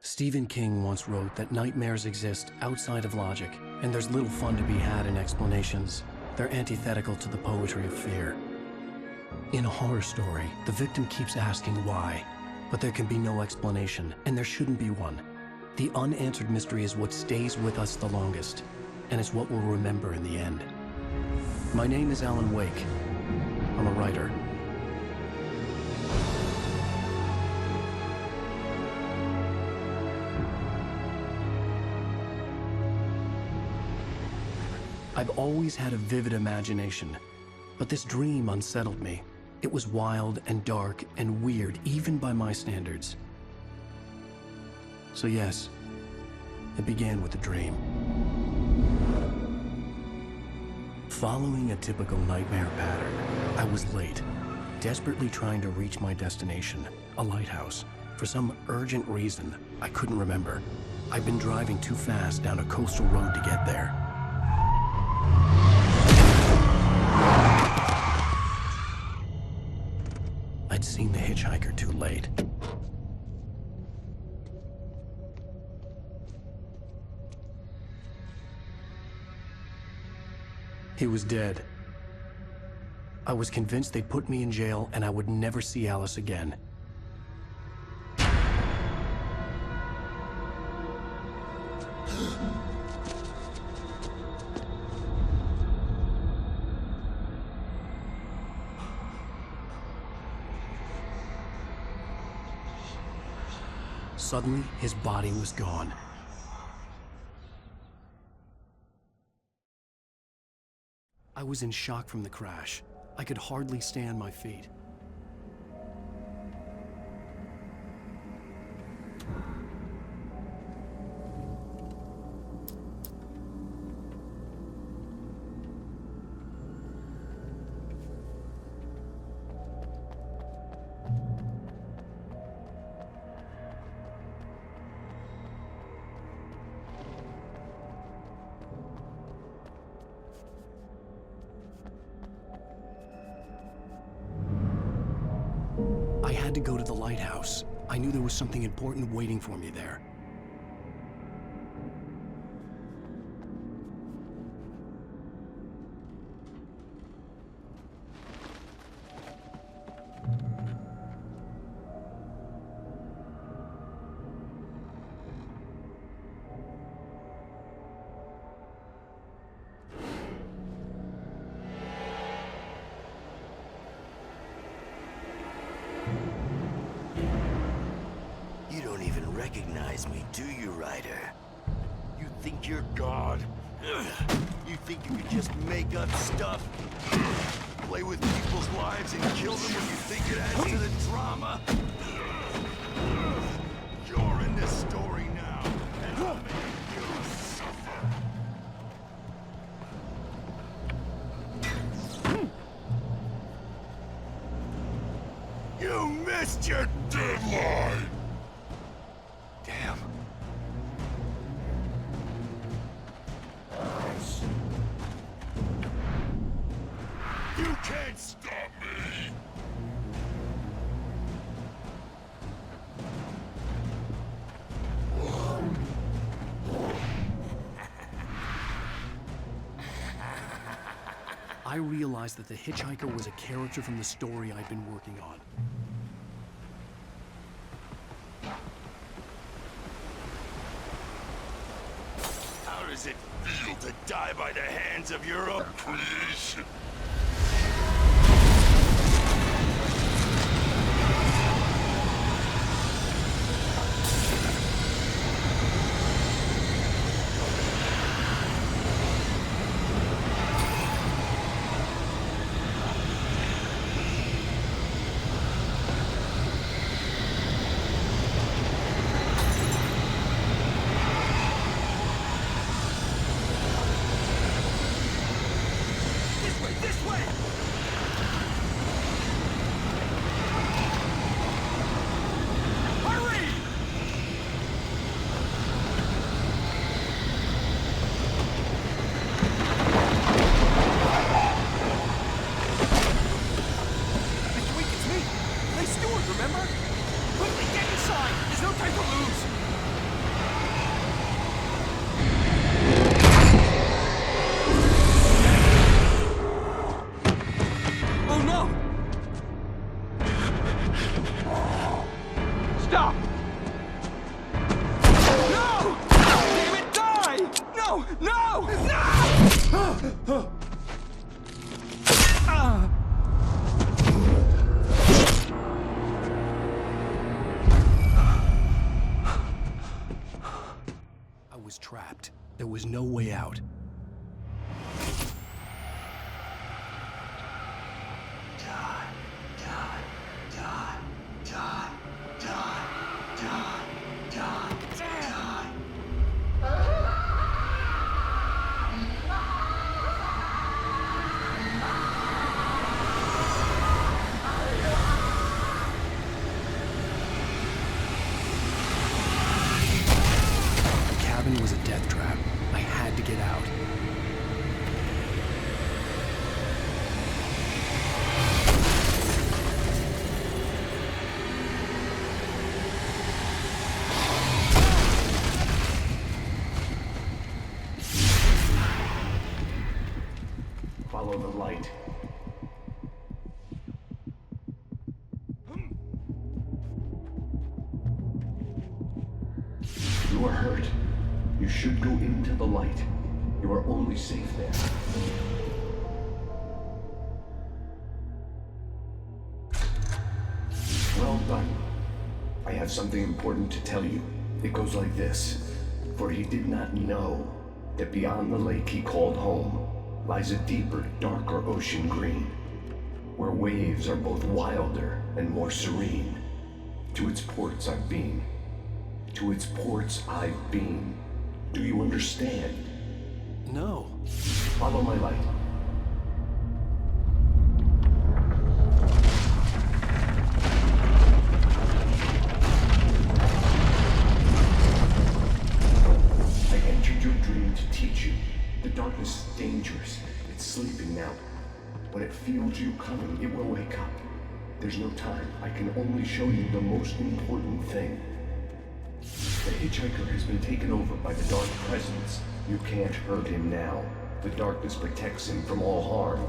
Stephen King once wrote that nightmares exist outside of logic, and there's little fun to be had in explanations. They're antithetical to the poetry of fear. In a horror story, the victim keeps asking why, but there can be no explanation, and there shouldn't be one. The unanswered mystery is what stays with us the longest, and it's what we'll remember in the end. My name is Alan Wake. I'm a writer. I've always had a vivid imagination, but this dream unsettled me. It was wild and dark and weird, even by my standards. So yes, it began with a dream. Following a typical nightmare pattern, I was late, desperately trying to reach my destination, a lighthouse. For some urgent reason, I couldn't remember. I'd been driving too fast down a coastal road to get there. I'd seen the hitchhiker too late. He was dead. I was convinced they'd put me in jail and I would never see Alice again. Suddenly, his body was gone. I was in shock from the crash. I could hardly stay on my feet. I had to go to the lighthouse. I knew there was something important waiting for me there. You don't even recognize me, do you, Ryder? You think you're God? You think you can just make up stuff? Play with people's lives and kill them when you think it adds to the drama? You're in this story now, and I'll make you suffer. You missed your deadline! Damn. You can't stop me! I realized that the hitchhiker was a character from the story I'd been working on. How does it feel to die by the hands of your own creation? I was trapped. There was no way out. It was a death trap. I had to get out. Follow the light. You are hurt. You should go into the light. You are only safe there. Well done. I have something important to tell you. It goes like this. For he did not know that beyond the lake he called home lies a deeper, darker ocean green, where waves are both wilder and more serene. To its ports I've been. To its ports I've been. Do you understand? No. Follow my light. I entered your dream to teach you. The darkness is dangerous. It's sleeping now. When it feels you coming, it will wake up. There's no time. I can only show you the most important thing. The hitchhiker has been taken over by the dark presence. You can't hurt him now. The darkness protects him from all harm.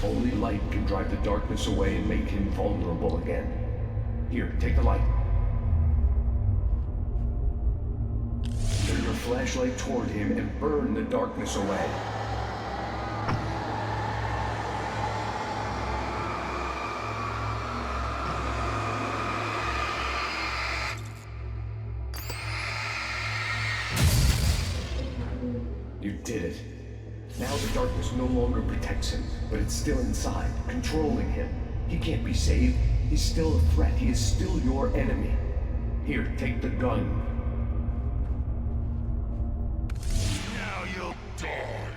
Only light can drive the darkness away and make him vulnerable again. Here, take the light. Turn your flashlight toward him and burn the darkness away. You did it. Now the darkness no longer protects him, but it's still inside, controlling him. He can't be saved. He's still a threat. He is still your enemy. Here, take the gun. Now you'll die.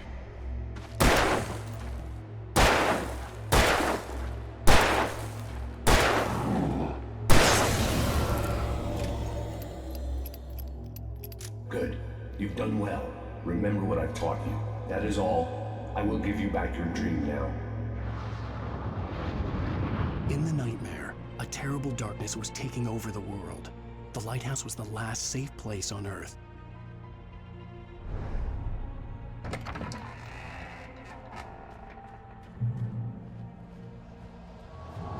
Good. You've done well. Remember what I've taught you. That is all. I will give you back your dream now. In the nightmare, a terrible darkness was taking over the world. The lighthouse was the last safe place on Earth.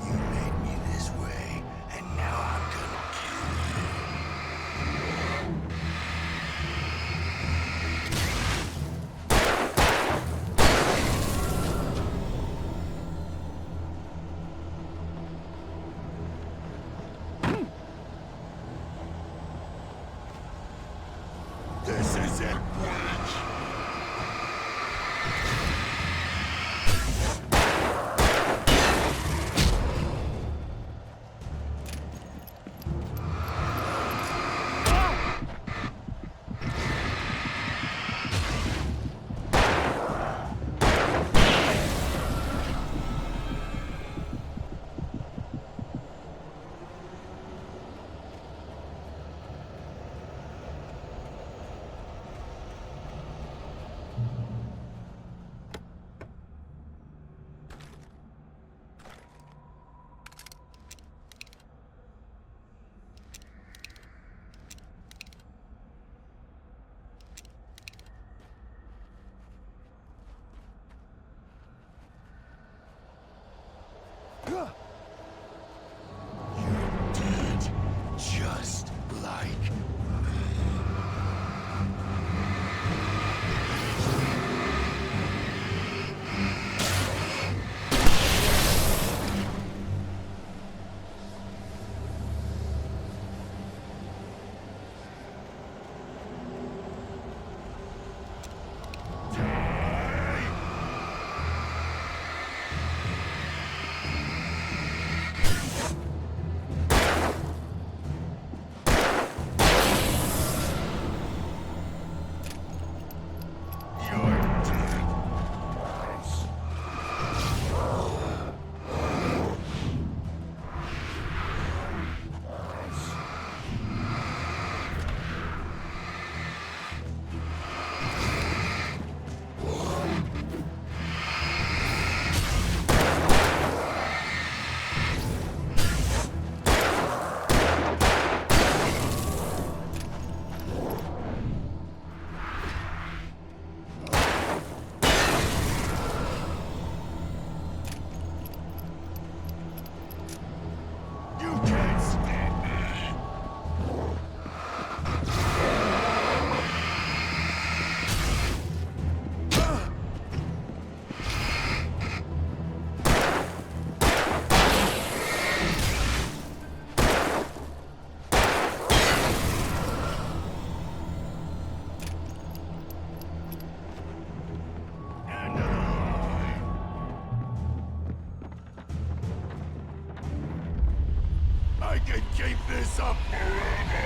You made me this way, and now I'm gonna kill you. can keep this up forever!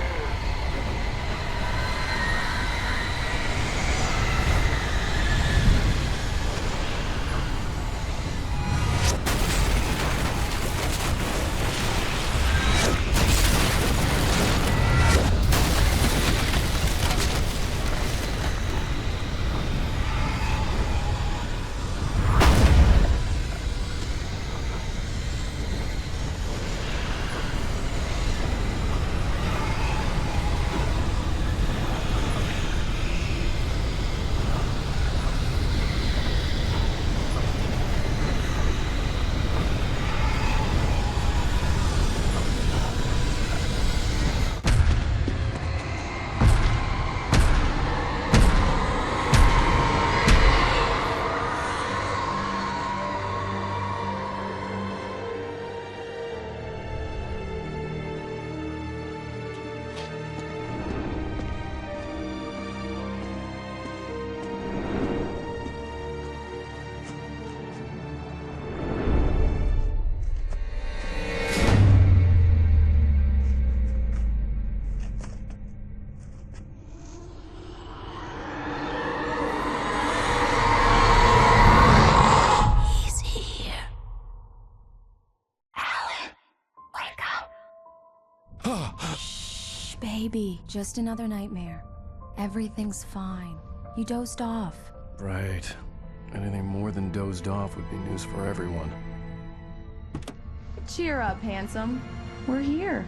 Baby, just another nightmare. Everything's fine. You dozed off. Right. Anything more than dozed off would be news for everyone. Cheer up, handsome. We're here.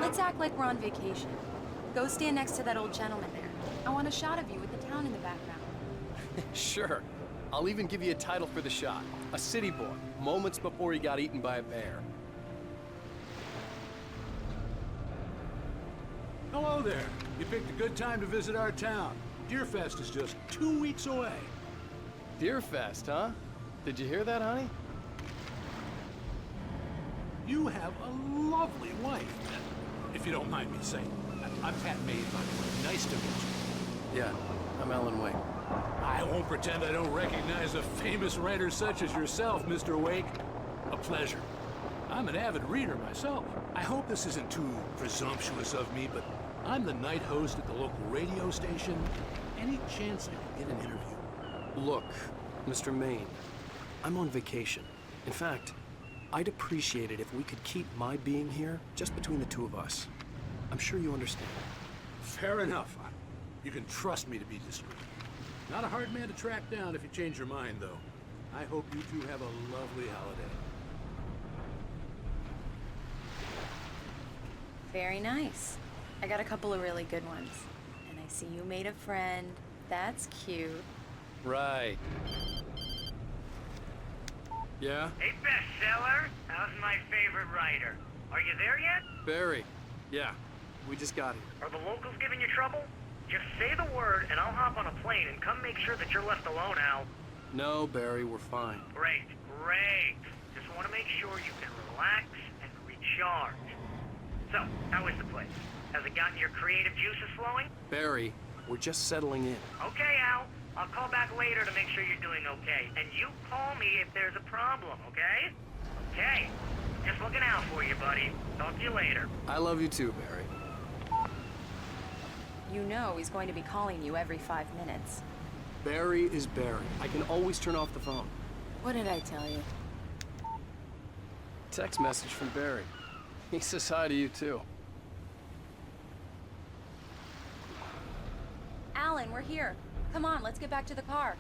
Let's act like we're on vacation. Go stand next to that old gentleman there. I want a shot of you with the town in the background. Sure. I'll even give you a title for the shot. A city boy, moments before he got eaten by a bear. Hello there. You picked a good time to visit our town. Deerfest is just 2 weeks away. Deerfest, huh? Did you hear that, honey? You have a lovely wife, if you don't mind me saying. I'm Pat Maid, by the way. Nice to meet you. Yeah, I'm Alan Wake. I won't pretend I don't recognize a famous writer such as yourself, Mr. Wake. A pleasure. I'm an avid reader myself. I hope this isn't too presumptuous of me, but I'm the night host at the local radio station. Any chance I could get an interview? Look, Mr. Maine, I'm on vacation. In fact, I'd appreciate it if we could keep my being here just between the two of us. I'm sure you understand. Fair enough. You can trust me to be discreet. Not a hard man to track down if you change your mind, though. I hope you two have a lovely holiday. Very nice. I got a couple of really good ones. And I see you made a friend. That's cute. Right. Yeah? Hey, bestseller. How's my favorite writer? Are you there yet? Barry. Yeah. We just got here. Are the locals giving you trouble? Just say the word and I'll hop on a plane and come make sure that you're left alone, Al. No, Barry, we're fine. Great, great. Just want to make sure you can relax and recharge. So, how is the place? Has it gotten your creative juices flowing? Barry, we're just settling in. Okay, Al. I'll call back later to make sure you're doing okay. And you call me if there's a problem, okay? Okay. Just looking out for you, buddy. Talk to you later. I love you too, Barry. You know he's going to be calling you every 5 minutes. Barry is Barry. I can always turn off the phone. What did I tell you? Text message from Barry. He says hi to you too. Alan, we're here. Come on, let's get back to the car.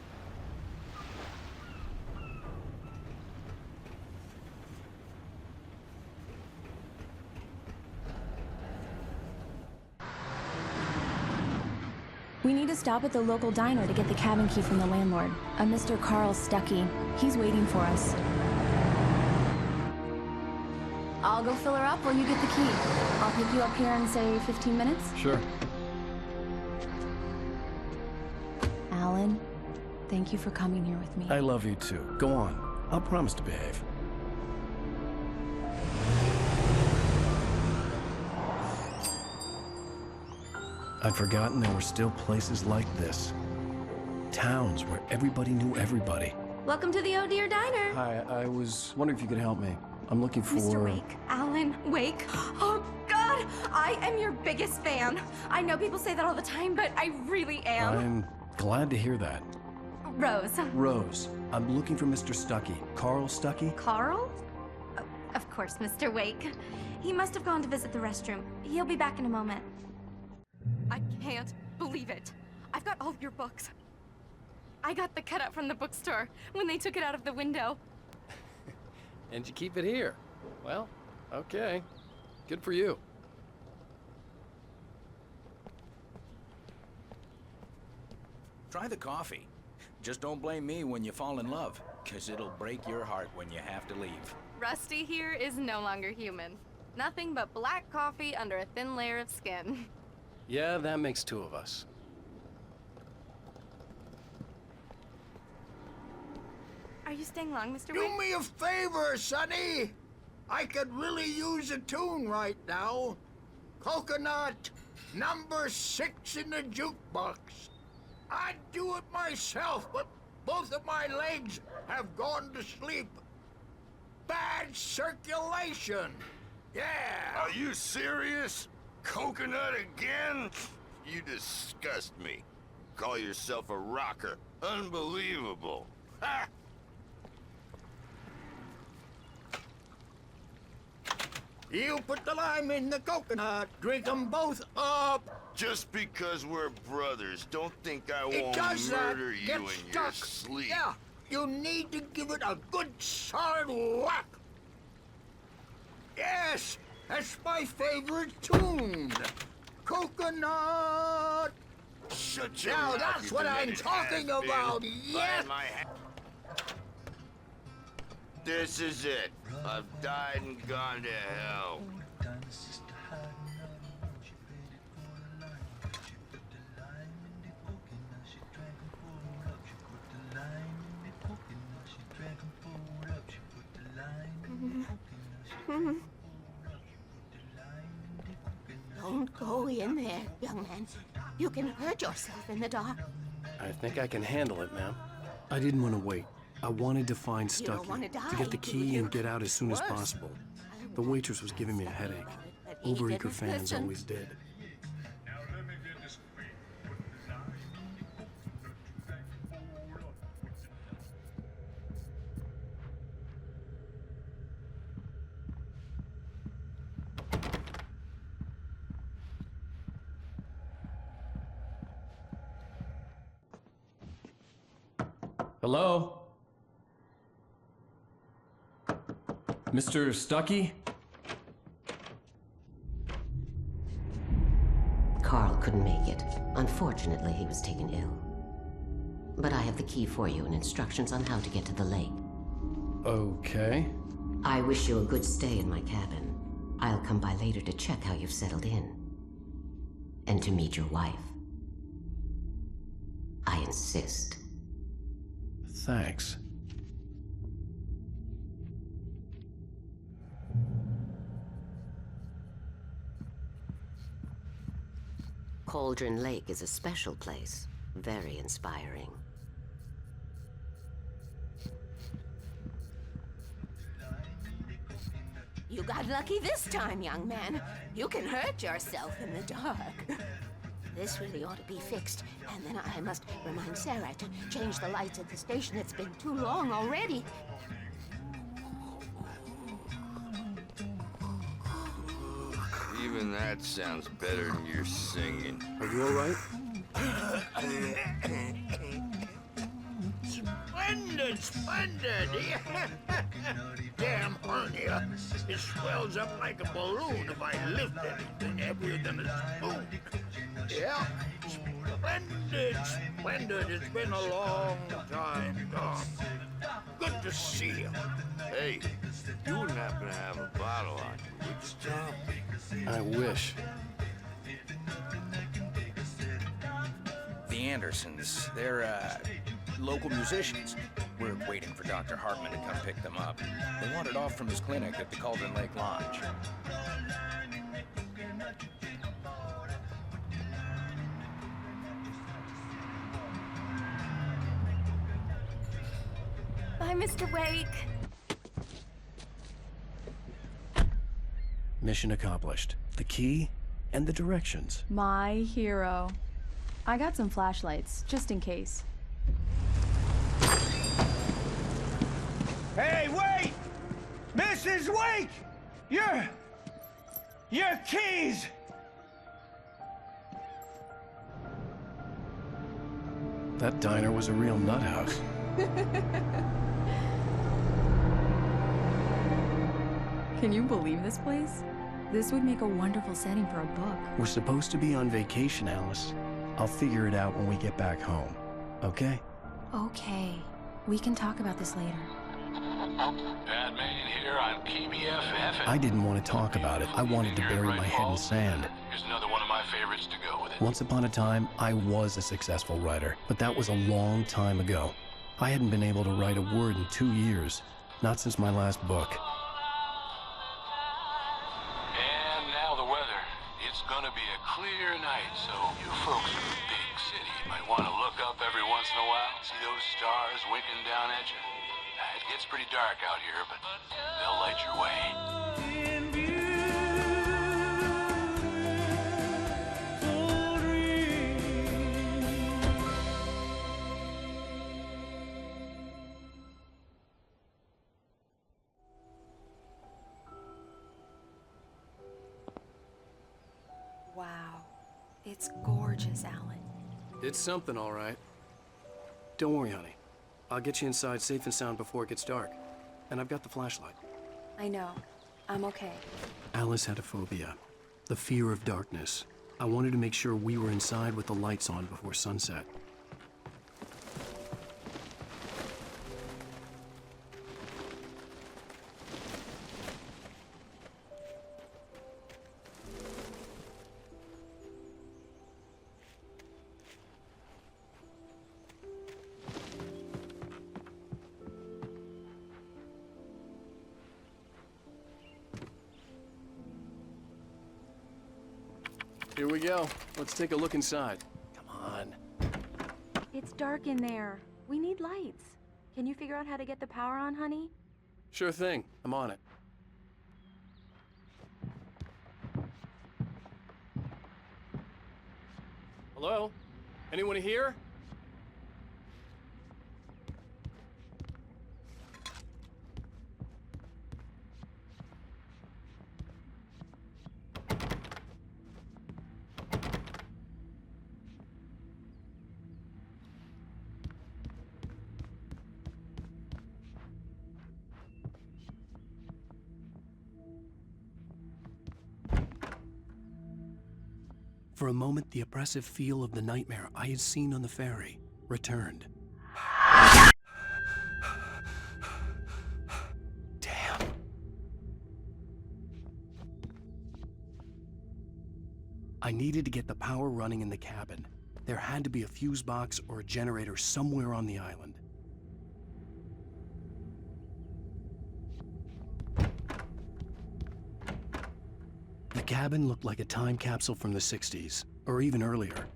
We need to stop at the local diner to get the cabin key from the landlord, a Mr. Carl Stuckey. He's waiting for us. I'll go fill her up while you get the key. I'll pick you up here in, say, 15 minutes? Sure. Alan, thank you for coming here with me. I love you too. Go on. I'll promise to behave. I'd forgotten there were still places like this. Towns where everybody knew everybody. Welcome to the Oh Dear Diner. Hi, I was wondering if you could help me. I'm looking for... Mr. Wake. Alan Wake. Oh, God! I am your biggest fan. I know people say that all the time, but I really am. I'm glad to hear that. Rose. Rose, I'm looking for Mr. Stuckey. Carl Stuckey? Carl? Oh, of course, Mr. Wake. He must have gone to visit the restroom. He'll be back in a moment. I can't believe it. I've got all of your books. I got the cutout from the bookstore when they took it out of the window. And you keep it here. Well, okay. Good for you. Try the coffee. Just don't blame me when you fall in love, 'cause it'll break your heart when you have to leave. Rusty here is no longer human. Nothing but black coffee under a thin layer of skin. Yeah, that makes two of us. Are you staying long, Mr. Do Wake? me a favor, Sonny. I could really use a tune right now. Coconut, number 6 in the jukebox. I'd do it myself, but both of my legs have gone to sleep. Bad circulation. Yeah. Are you serious? Coconut again? You disgust me. Call yourself a rocker. Unbelievable. Ha! You put the lime in the coconut. Drink them both up. Just because we're brothers, don't think I It won't does that. murder you Get in stuck. your sleep. Yeah, you need to give it a good solid whack. Yes, that's my favorite tune. Coconut. Shut your Now mouth, that's you what I'm demented talking has-been. about. Buy Yes. my This is it. I've died and gone to hell. Don't go in there, young man. You can hurt yourself in the dark. I think I can handle it, ma'am. I didn't want to wait. I wanted to find You don't Stuckey, wanna die, to get the do key you? and get out as soon as Worse. possible. The waitress was giving me a headache. But he Overeager didn't fans listen. always did. Hello? Mr. Stuckey? Carl couldn't make it. Unfortunately, he was taken ill. But I have the key for you and instructions on how to get to the lake. Okay. I wish you a good stay in my cabin. I'll come by later to check how you've settled in. And to meet your wife. I insist. Thanks. Cauldron Lake is a special place. Very inspiring. You got lucky this time, young man. You can hurt yourself in the dark. This really ought to be fixed. And then I must remind Sarah to change the lights at the station. It's been too long already. Even that sounds better than your singing. Are you all right? Splendid, splendid. Damn hernia. It swells up like a balloon if I lift anything heavier than a spoon. Yeah. Splendid, splendid. It's been a long time, Doc. Good to see you. Hey, you wouldn't happen to have a bottle on you, would you, Tom? I wish. The Andersons, they're, local musicians. We're waiting for Dr. Hartman to come pick them up. They wandered off from his clinic at the Cauldron Lake Lodge. Bye, Mr. Wake. Mission accomplished. The key and the directions. My hero. I got some flashlights, just in case. Hey, wait! Mrs. Wake! Your keys! That diner was a real nut house. Can you believe this place? This would make a wonderful setting for a book. We're supposed to be on vacation, Alice. I'll figure it out when we get back home. Okay? Okay. We can talk about this later. Bad man here on KBFF. I didn't want to talk about it. I wanted to bury my head in sand. Here's another one of my favorites to go with it. Once upon a time, I was a successful writer, but that was a long time ago. I hadn't been able to write a word in 2 years, not since my last book. And now the weather. It's gonna be a clear night, so you folks in the big city might want to look up every once in a while, see those stars winking down at you. It gets pretty dark out here, but they'll light your way. Wow. It's gorgeous, Alan. It's something, all right. Don't worry, honey. I'll get you inside safe and sound before it gets dark. And I've got the flashlight. I know. I'm okay. Alice had a phobia, the fear of darkness. I wanted to make sure we were inside with the lights on before sunset. Here we go. Let's take a look inside. Come on. It's dark in there. We need lights. Can you figure out how to get the power on, honey? Sure thing. I'm on it. Hello? Anyone here? For a moment, the oppressive feel of the nightmare I had seen on the ferry returned. Damn. I needed to get the power running in the cabin. There had to be a fuse box or a generator somewhere on the island. The cabin looked like a time capsule from the 60s, or even earlier.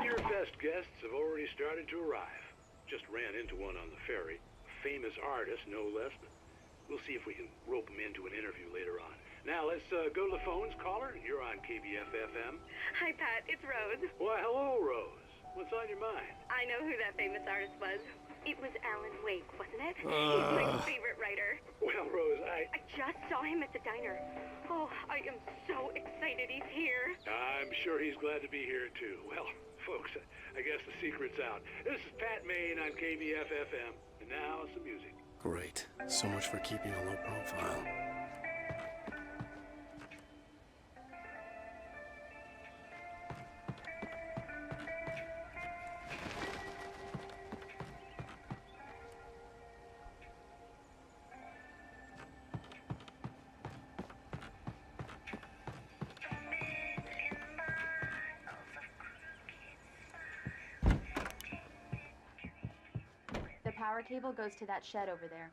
Your best guests have already started to arrive. Just ran into one on the ferry. A famous artist, no less, but we'll see if we can rope him into an interview later on. Now, let's go to the phones. Caller, you're on KBF-FM. Hi, Pat. It's Rose. Why, hello, Rose. What's on your mind? I know who that famous artist was. It was Alan Wake, wasn't it? He's my favorite writer. Well, Rose, I just saw him at the diner. Oh, I am so excited he's here. I'm sure he's glad to be here, too. Well, folks, I guess the secret's out. This is Pat Maine on KBF-FM, and now some music. Great. So much for keeping a low profile. The power cable goes to that shed over there.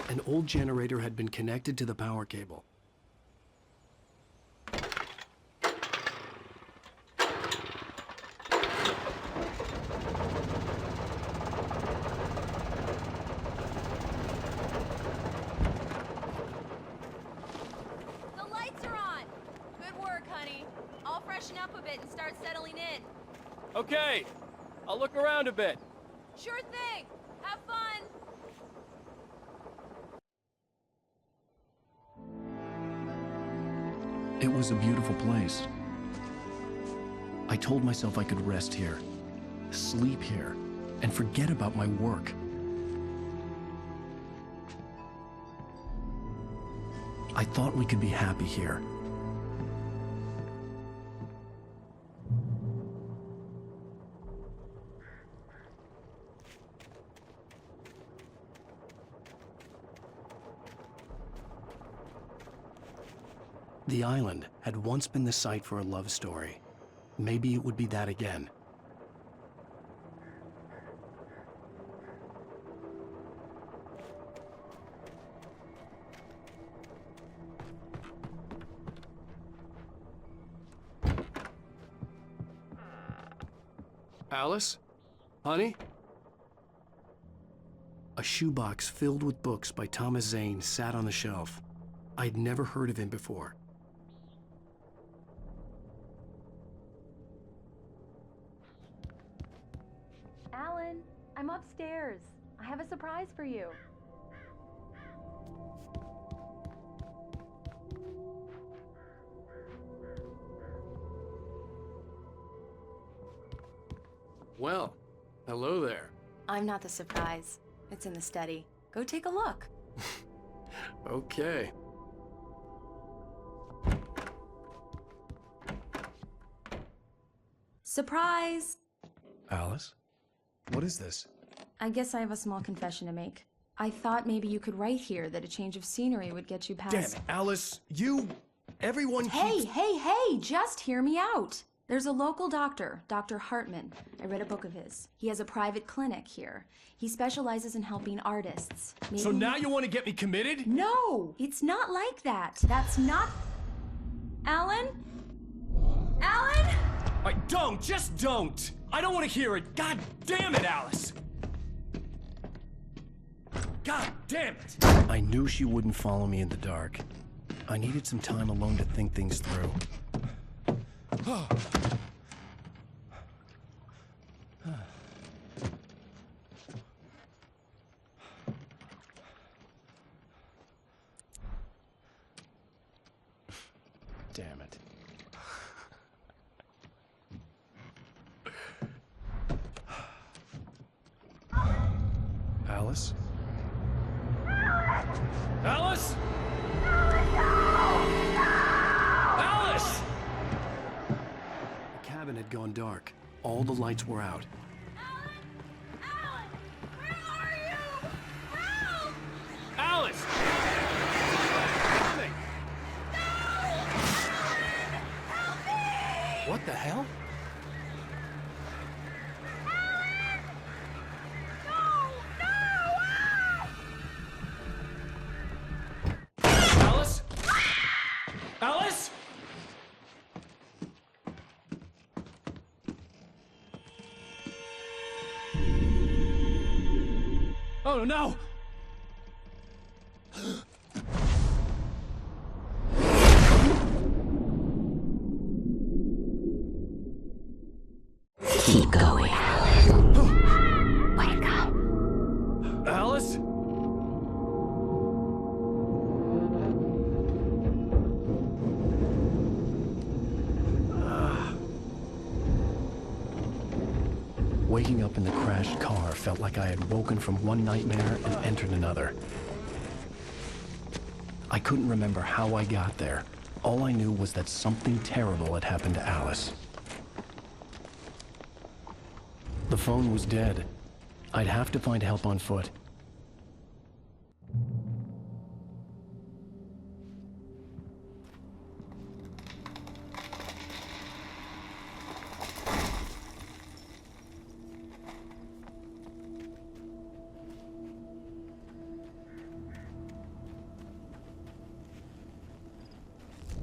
An old generator had been connected to the power cable. The lights are on! Good work, honey. I'll freshen up a bit and start settling in. Okay, I'll look around a bit. Sure thing! Have fun! It was a beautiful place. I told myself I could rest here, sleep here, and forget about my work. I thought we could be happy here. The island had once been the site for a love story. Maybe it would be that again. Alice? Honey? A shoebox filled with books by Thomas Zane sat on the shelf. I'd never heard of him before. Alan, I'm upstairs. I have a surprise for you. Well, hello there. I'm not the surprise. It's in the study. Go take a look. Okay. Surprise! Alice? What is this? I guess I have a small confession to make. I thought maybe you could write here that a change of scenery would get you past— Damn it, Alice! Everyone keeps— Hey, just hear me out! There's a local doctor, Dr. Hartman. I read a book of his. He has a private clinic here. He specializes in helping artists. So now you want to get me committed? No! It's not like that. That's not— Alan? Alan? Just don't! I don't want to hear it! God damn it, Alice! God damn it! I knew she wouldn't follow me in the dark. I needed some time alone to think things through. Damn it. Alice? Alice? Alice! The cabin had gone dark. All the lights were out. Alice! Coming! What the hell? Alice? Alice? Oh, no! Keep going, Alan. Wake up. Alice? Waking up in the crashed car felt like I had woken from one nightmare and entered another. I couldn't remember how I got there. All I knew was that something terrible had happened to Alice. The phone was dead. I'd have to find help on foot.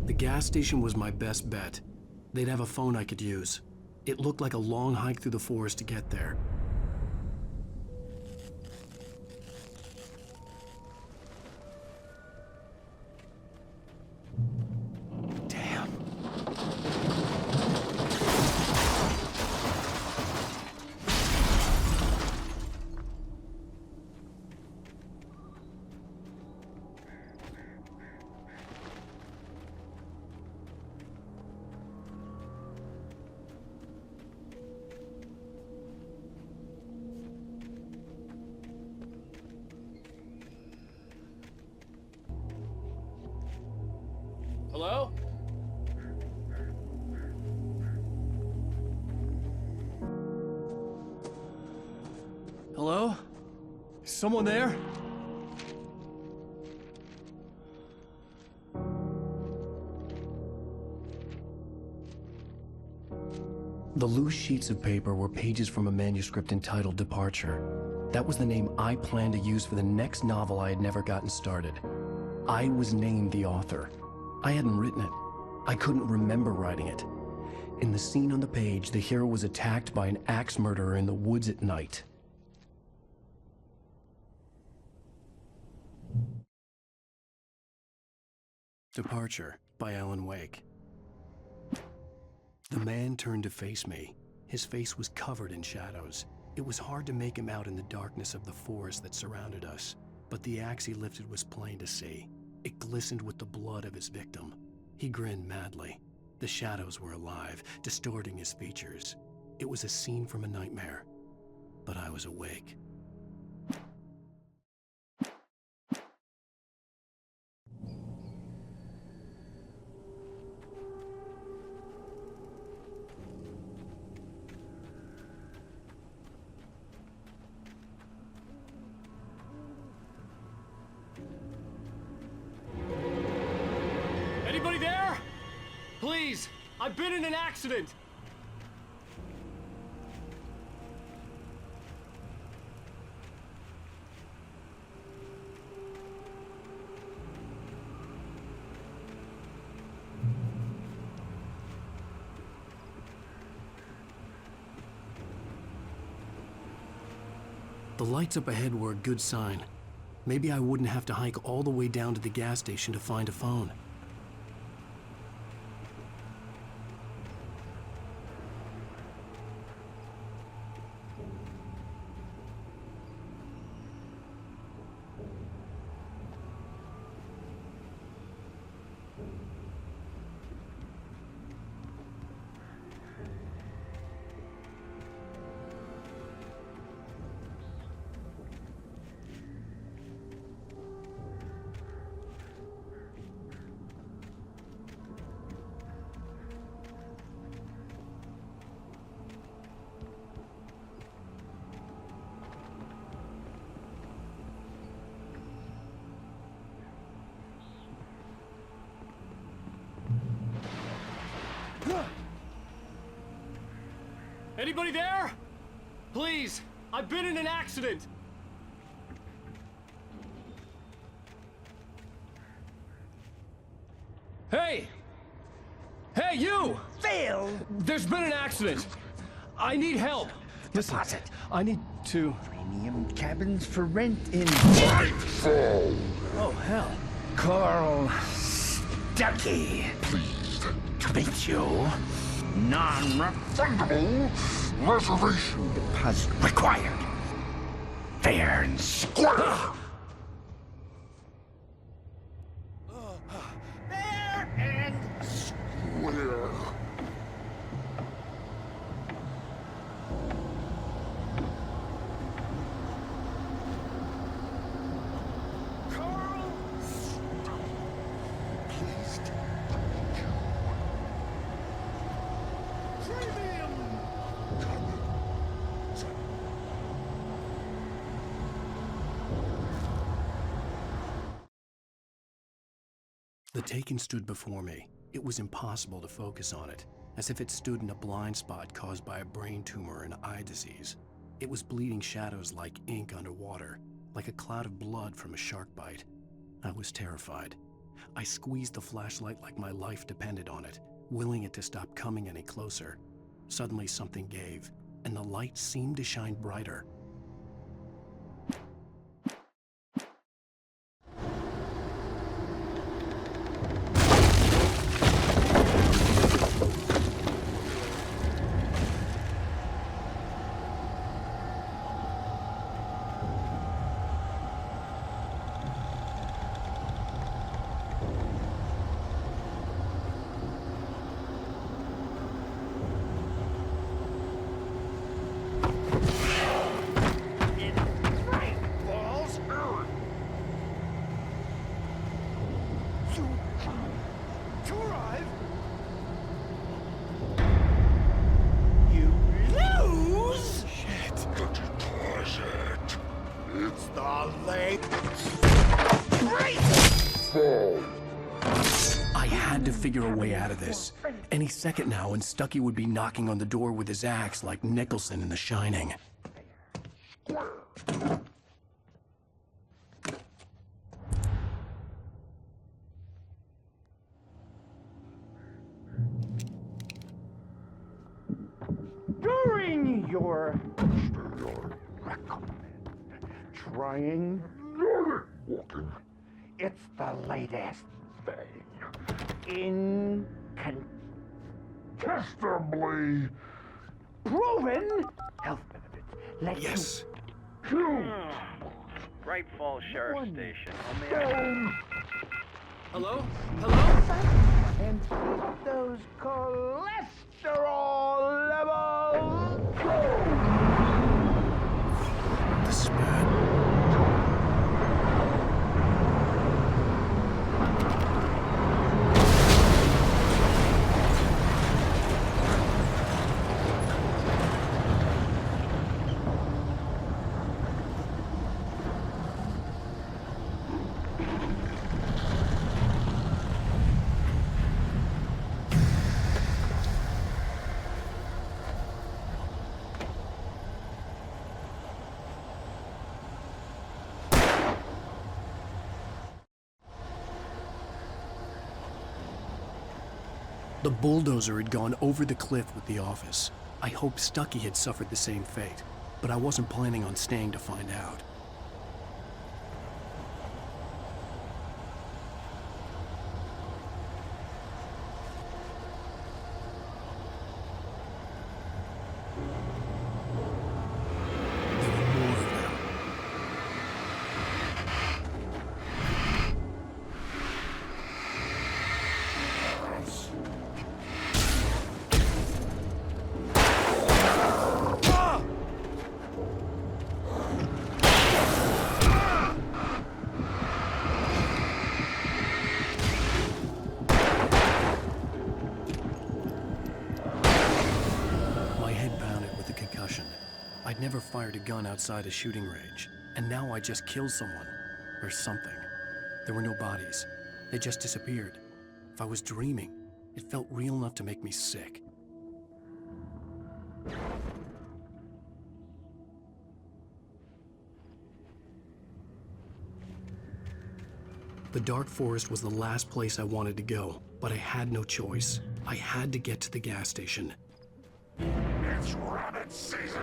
The gas station was my best bet. They'd have a phone I could use. It looked like a long hike through the forest to get there. Damn. Hello? Hello? Is someone there? The loose sheets of paper were pages from a manuscript entitled Departure. That was the name I planned to use for the next novel I had never gotten started. I was named the author. I hadn't written it. I couldn't remember writing it. In the scene on the page, the hero was attacked by an axe murderer in the woods at night. Departure by Alan Wake. The man turned to face me. His face was covered in shadows. It was hard to make him out in the darkness of the forest that surrounded us, but the axe he lifted was plain to see. It glistened with the blood of his victim. He grinned madly. The shadows were alive, distorting his features. It was a scene from a nightmare, but I was awake. Anybody there? Please, I've been in an accident. The lights up ahead were a good sign. Maybe I wouldn't have to hike all the way down to the gas station to find a phone. Anybody there? Please, I've been in an accident. Hey! Hey, you! Phil! There's been an accident. I need help. Listen, I need to... titanium cabins for rent in Nightfall! Oh, hell. Carl Stuckey. Pleased To meet you. non-refundable reservation Deposit required. Fair and square. Fair and square. The Taken stood before me. It was impossible to focus on it, as if it stood in a blind spot caused by a brain tumor and eye disease. It was bleeding shadows like ink underwater, like a cloud of blood from a shark bite. I was terrified. I squeezed the flashlight like my life depended on it, willing it to stop coming any closer. Suddenly something gave, and the light seemed to shine brighter. I had to figure a way out of this. Any second now, and Stuckey would be knocking on the door with his axe like Nicholson in The Shining. During your trying walking. It's the latest thing. Incontestably proven health benefits. Let yes. Great Falls Sheriff Station. Hello? Hello? And keep those cholesterol levels. This is bad. The bulldozer had gone over the cliff with the office. I hoped Stuckey had suffered the same fate, but I wasn't planning on staying to find out. I'd never fired a gun outside a shooting range, and now I just killed someone. Or something. There were no bodies. They just disappeared. If I was dreaming, it felt real enough to make me sick. The dark forest was the last place I wanted to go, but I had no choice. I had to get to the gas station. It's rabbit season!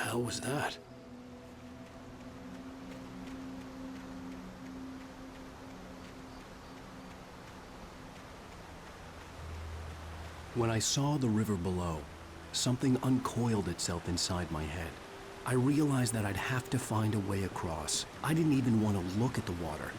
hell was that? When I saw the river below, something uncoiled itself inside my head. I realized that I'd have to find a way across. I didn't even want to look at the water.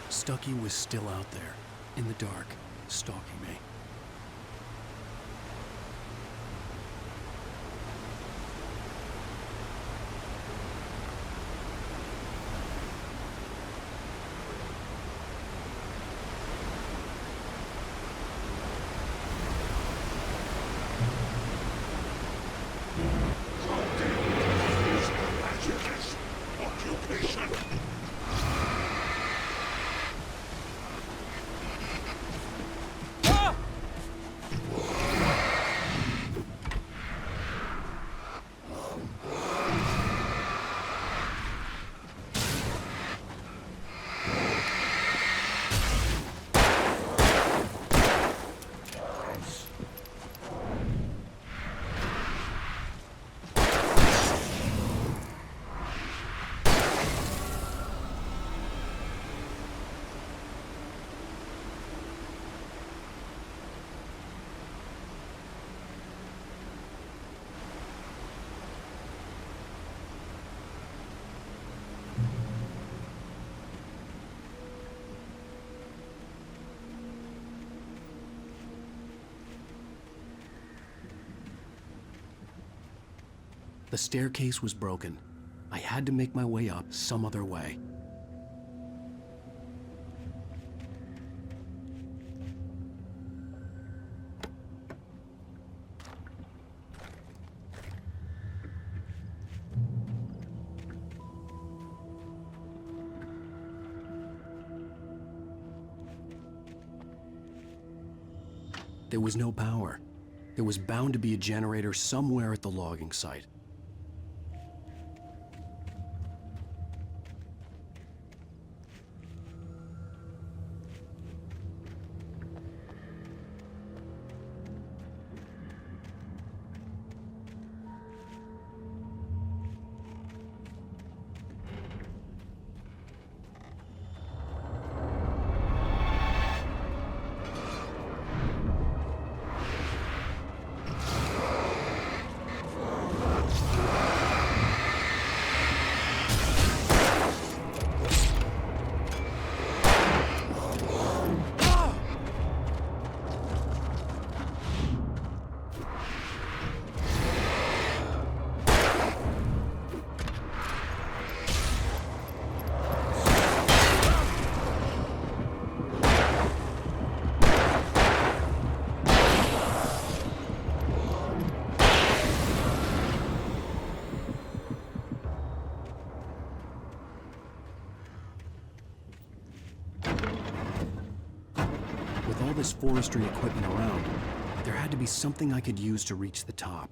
Stucky was still out there, in the dark, stalking me. The staircase was broken. I had to make my way up some other way. There was no power. There was bound to be a generator somewhere at the logging site. With all this forestry equipment around, there had to be something I could use to reach the top.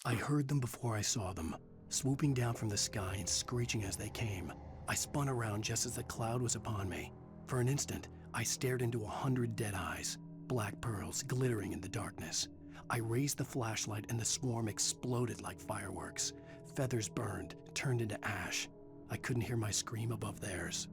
I heard them before I saw them, swooping down from the sky and screeching as they came. I spun around just as the cloud was upon me. For an instant, I stared into 100 dead eyes, black pearls glittering in the darkness. I raised the flashlight and the swarm exploded like fireworks. Feathers burned, turned into ash. I couldn't hear my scream above theirs.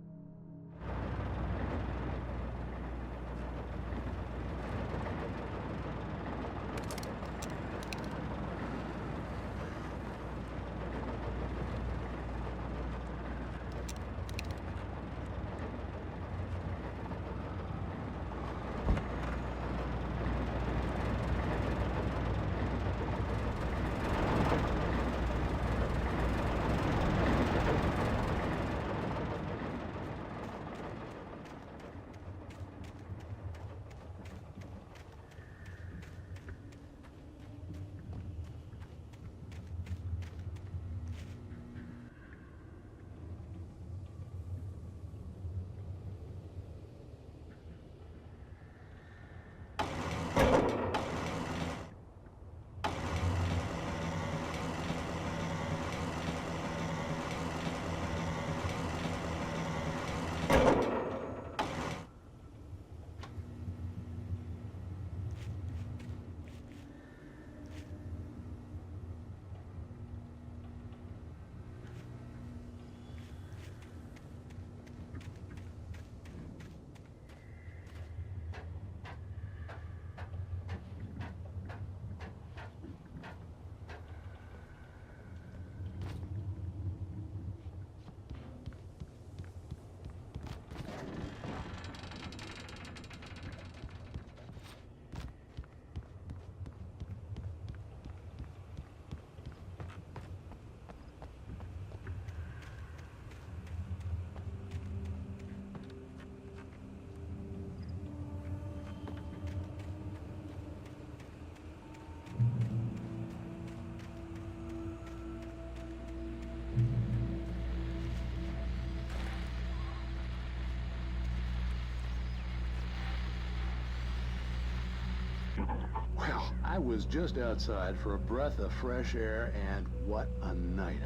I was just outside for a breath of fresh air, and what a night.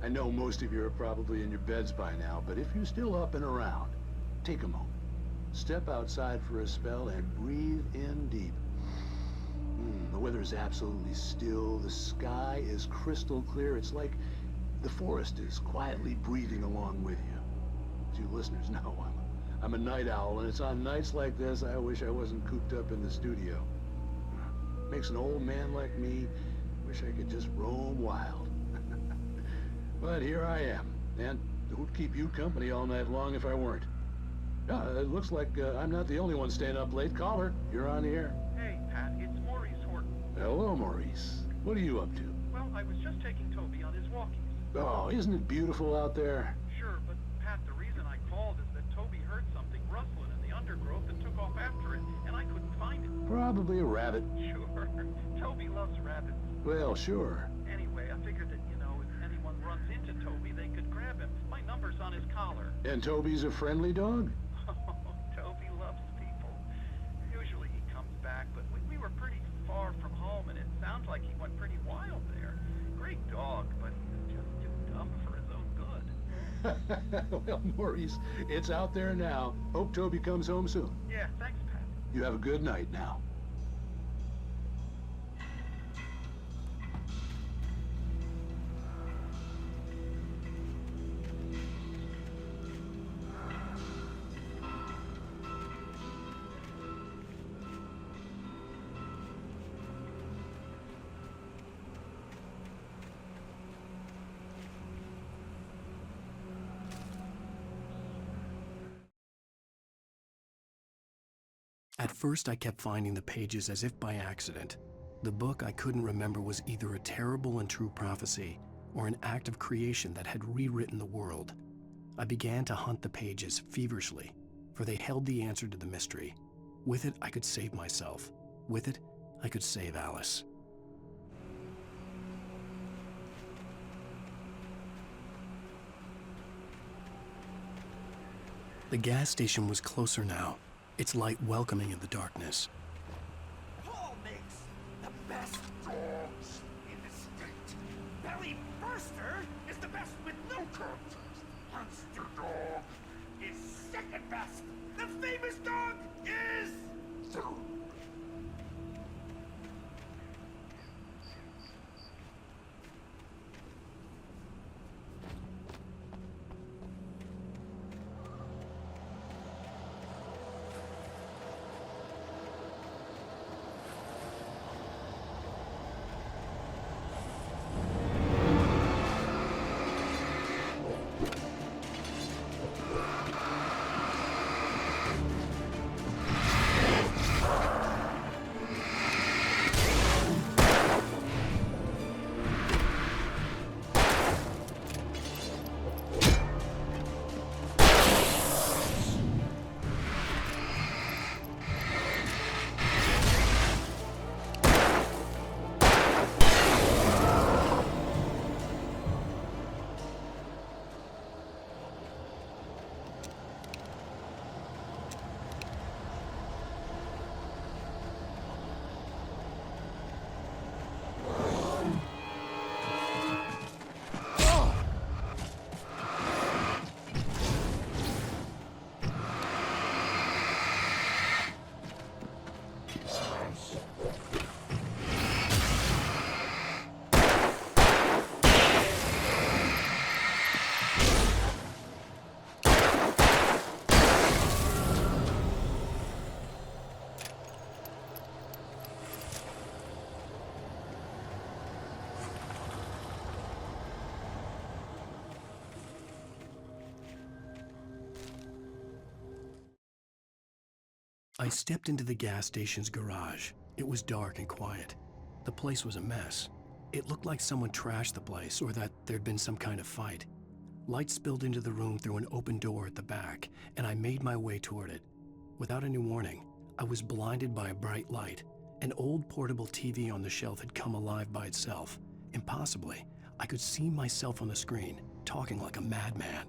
I know most of you are probably in your beds by now, but if you're still up and around, take a moment. Step outside for a spell and breathe in deep. The weather is absolutely still. The sky is crystal clear. It's like the forest is quietly breathing along with you. As you listeners know, I'm a night owl, and it's on nights like this I wish I wasn't cooped up in the studio. Makes an old man like me wish I could just roam wild. But here I am, and who'd keep you company all night long if I weren't? It looks like I'm not the only one staying up late. Caller, you're on the air. Hey, Pat, it's Maurice Horton. Hello, Maurice. What are you up to? Well, I was just taking Toby on his walkies. Oh, isn't it beautiful out there? Sure, but Pat, the reason I called is that Toby heard something rustling in the undergrowth and took off after it, and I couldn't find it. Probably a rabbit. Sure. Toby loves rabbits. Well, sure. Anyway, I figured that, if anyone runs into Toby, they could grab him. My number's on his collar. And Toby's a friendly dog? Toby loves people. Usually he comes back, but we were pretty far from home, and it sounds like he went pretty wild there. Great dog, but he was just too dumb for his own good. Well, Maurice, it's out there now. Hope Toby comes home soon. Yeah, thanks, Pat. You have a good night now. At first, I kept finding the pages as if by accident. The book I couldn't remember was either a terrible and true prophecy or an act of creation that had rewritten the world. I began to hunt the pages feverishly, for they held the answer to the mystery. With it, I could save myself. With it, I could save Alice. The gas station was closer now, its light welcoming in the darkness. Paul makes the best dogs in the state. Belly Burster is the best with no contest. Monster Dog is second best. The famous dog is... I stepped into the gas station's garage. It was dark and quiet. The place was a mess. It looked like someone trashed the place or that there'd been some kind of fight. Light spilled into the room through an open door at the back, and I made my way toward it. Without any warning, I was blinded by a bright light. An old portable TV on the shelf had come alive by itself. Impossibly, I could see myself on the screen, talking like a madman.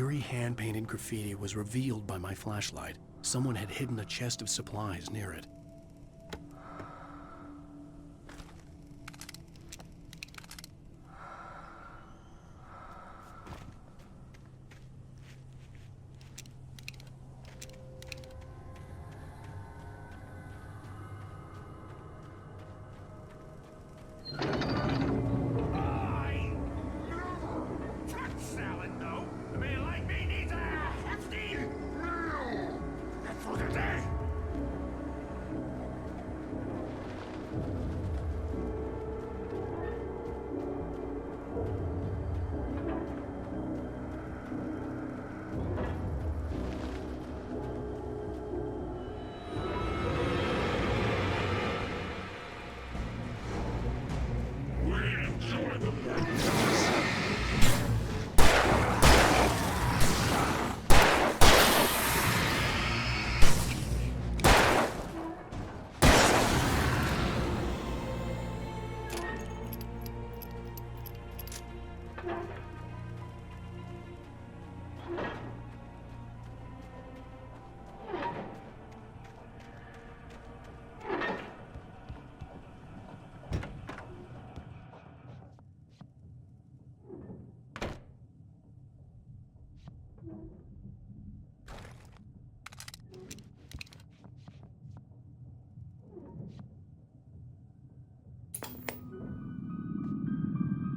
eerie hand-painted graffiti was revealed by my flashlight. Someone had hidden a chest of supplies near it.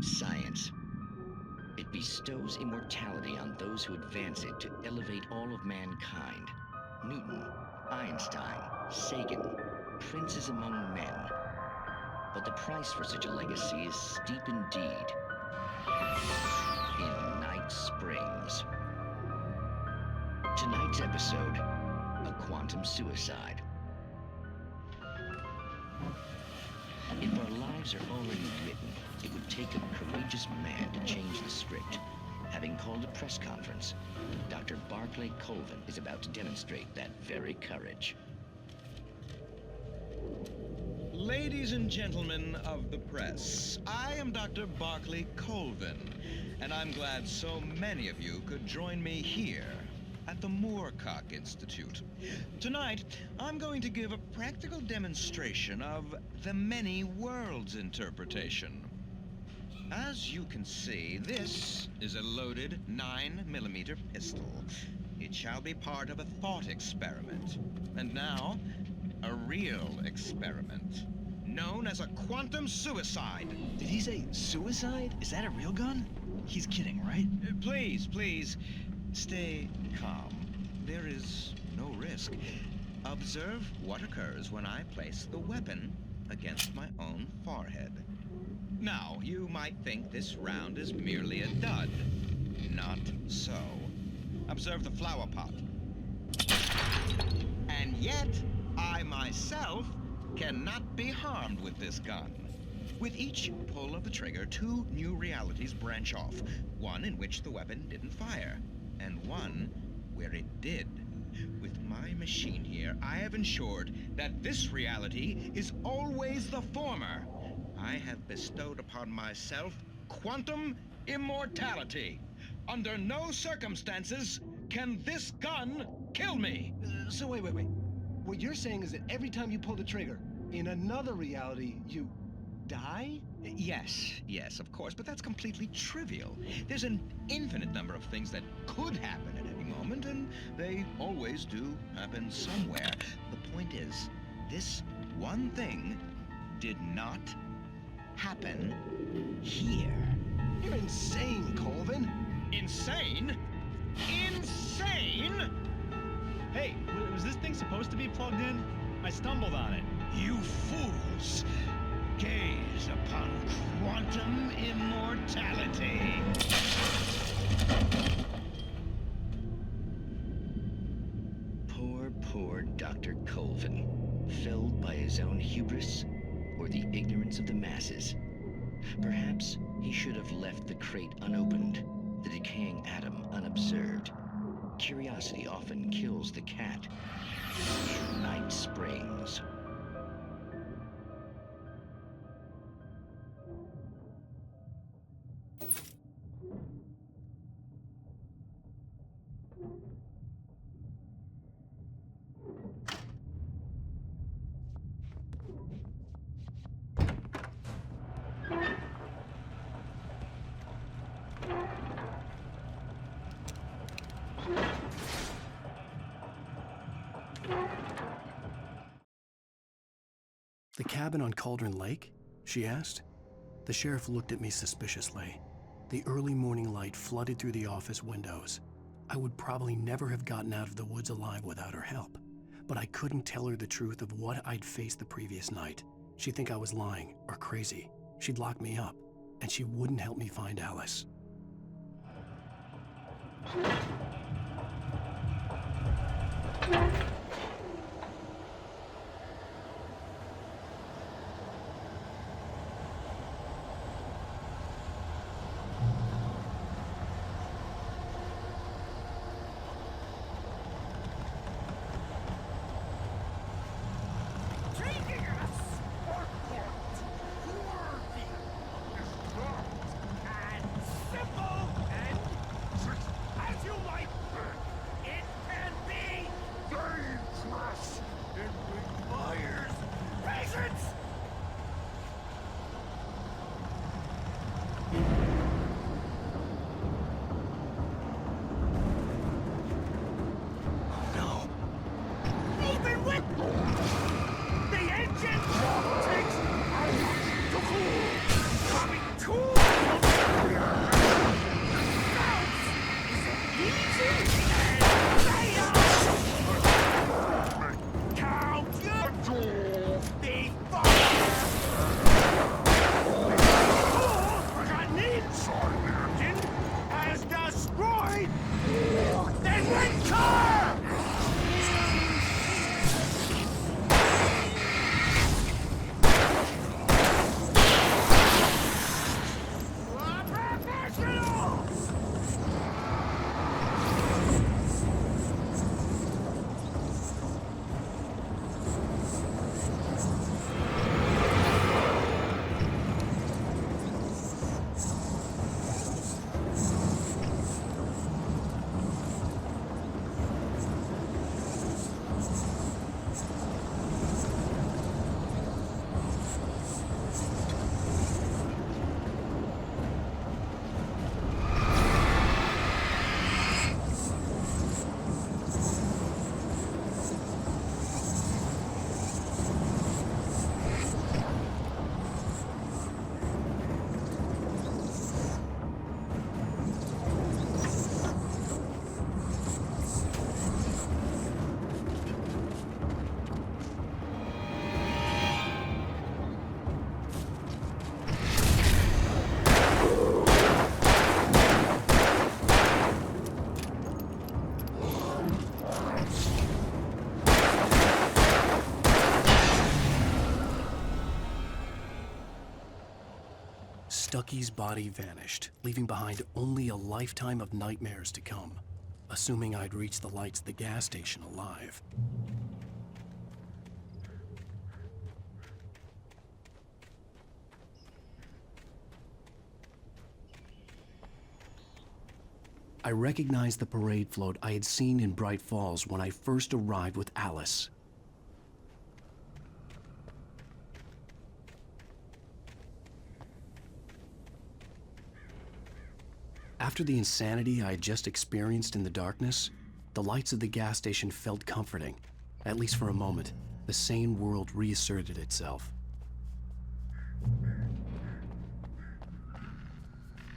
Science. It bestows immortality on those who advance it to elevate all of mankind. Newton, Einstein, Sagan, princes among men. But the price for such a legacy is steep indeed. In Night Springs. Tonight's episode, a quantum suicide. If our lives are already written, it would take a courageous man to change the script. Having called a press conference, Dr. Barclay Colvin is about to demonstrate that very courage. Ladies and gentlemen of the press, I am Dr. Barclay Colvin, and I'm glad so many of you could join me here at the Moorcock Institute. Tonight, I'm going to give a practical demonstration of the many worlds interpretation. As you can see, this is a loaded 9mm pistol. It shall be part of a thought experiment. And now, a real experiment, known as a quantum suicide. Did he say suicide? Is that a real gun? He's kidding, right? Please, please, stay calm. There is no risk. Observe what occurs when I place the weapon against my own forehead. Now, you might think this round is merely a dud. Not so. Observe the flower pot. And yet, I myself cannot be harmed with this gun. With each pull of the trigger, two new realities branch off. One in which the weapon didn't fire, and one where it did. With my machine here, I have ensured that this reality is always the former. I have bestowed upon myself quantum immortality. Under no circumstances can this gun kill me. So wait. What you're saying is that every time you pull the trigger, in another reality, you die? Yes, of course, but that's completely trivial. There's an infinite number of things that could happen at any moment, and they always do happen somewhere. The point is, this one thing did not happen here. You're insane, Colvin. Insane? Insane? Hey, was this thing supposed to be plugged in? I stumbled on it. You fools! Gaze upon quantum immortality. Poor Dr. Colvin, felled by his own hubris or the ignorance of the masses. Perhaps he should have left the crate unopened, the decaying atom unobserved. Curiosity often kills the cat. Night Springs. The cabin on Cauldron Lake? She asked. The sheriff looked at me suspiciously. The early morning light flooded through the office windows. I would probably never have gotten out of the woods alive without her help, but I couldn't tell her the truth of what I'd faced the previous night. She'd think I was lying or crazy. She'd lock me up, and she wouldn't help me find Alice. Stucky's body vanished, leaving behind only a lifetime of nightmares to come, assuming I'd reached the lights of the gas station alive. I recognized the parade float I had seen in Bright Falls when I first arrived with Alice. After the insanity I had just experienced in the darkness, the lights of the gas station felt comforting. At least for a moment, the sane world reasserted itself.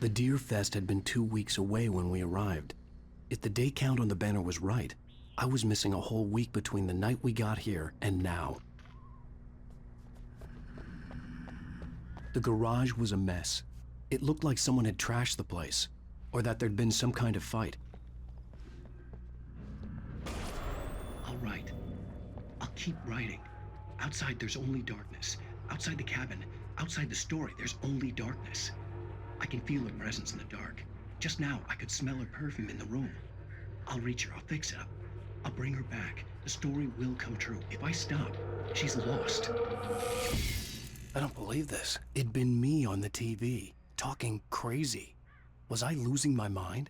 The Deer Fest had been 2 weeks away when we arrived. If the day count on the banner was right, I was missing a whole week between the night we got here and now. The garage was a mess. It looked like someone had trashed the place, or that there'd been some kind of fight. I'll write. I'll keep writing. Outside, there's only darkness. Outside the cabin, outside the story, there's only darkness. I can feel her presence in the dark. Just now, I could smell her perfume in the room. I'll reach her, I'll fix it up. I'll bring her back. The story will come true. If I stop, she's lost. I don't believe this. It'd been me on the TV, talking crazy. Was I losing my mind?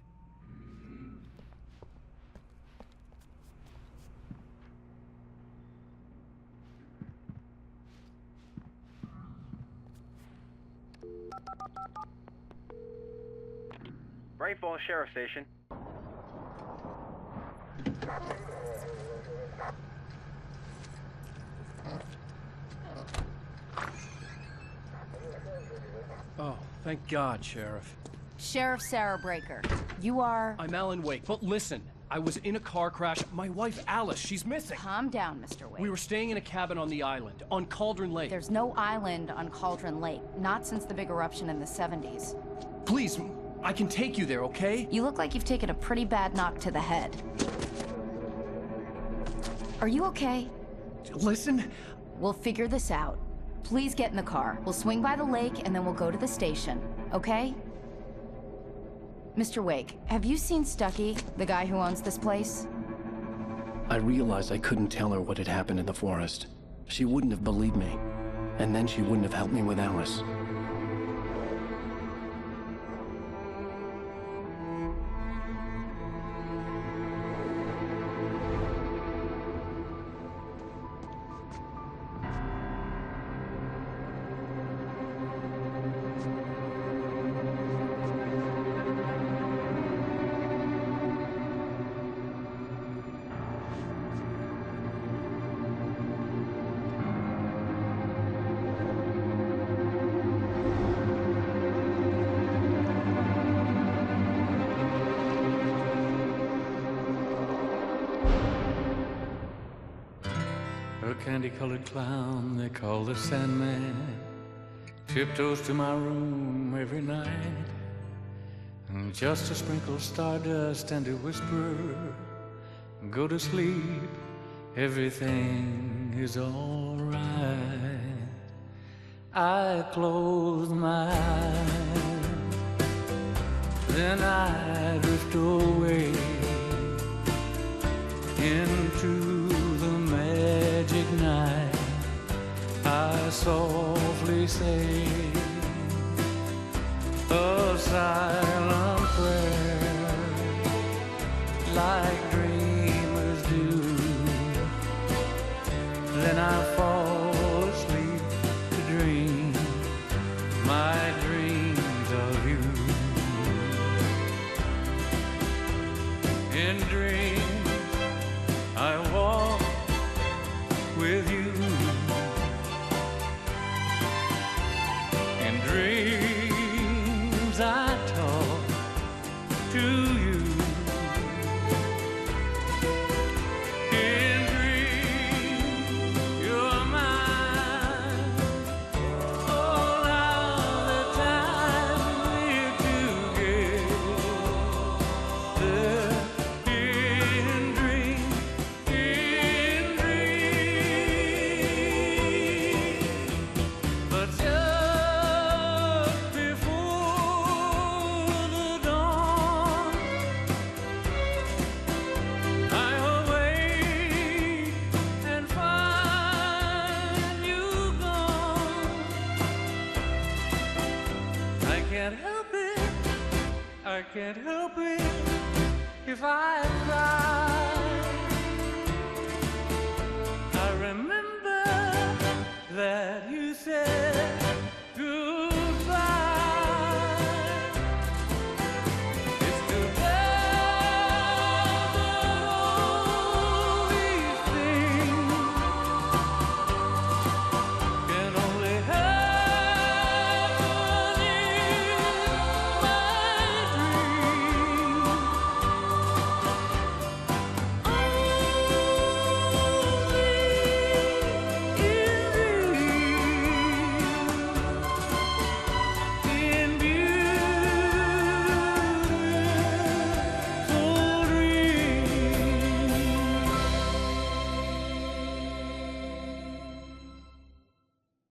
Bright Falls Sheriff Station. Oh, thank God, Sheriff. Sheriff Sarah Breaker. You are... I'm Alan Wake, but listen. I was in a car crash. My wife, Alice, she's missing. Calm down, Mr. Wake. We were staying in a cabin on the island, on Cauldron Lake. There's no island on Cauldron Lake. Not since the big eruption in the 70s. Please, I can take you there, okay? You look like you've taken a pretty bad knock to the head. Are you okay? Listen. We'll figure this out. Please get in the car. We'll swing by the lake and then we'll go to the station, okay? Mr. Wake, have you seen Stucky, the guy who owns this place? I realized I couldn't tell her what had happened in the forest. She wouldn't have believed me. And then she wouldn't have helped me with Alice. A candy-colored clown they call the Sandman tiptoes to my room every night, and just to sprinkle stardust and to whisper, go to sleep, everything is all right. I close my eyes, then I drift away into magic night. I softly say a silent prayer, like dreamers do. Then I fall asleep to dream my dreams of you. In dreams I walk with you. In dreams I talk to you. In dreams you're mine. All of the time we're together. In dreams. But just before the dawn, I awake and find you gone. I can't help it, I can't help it if I cry.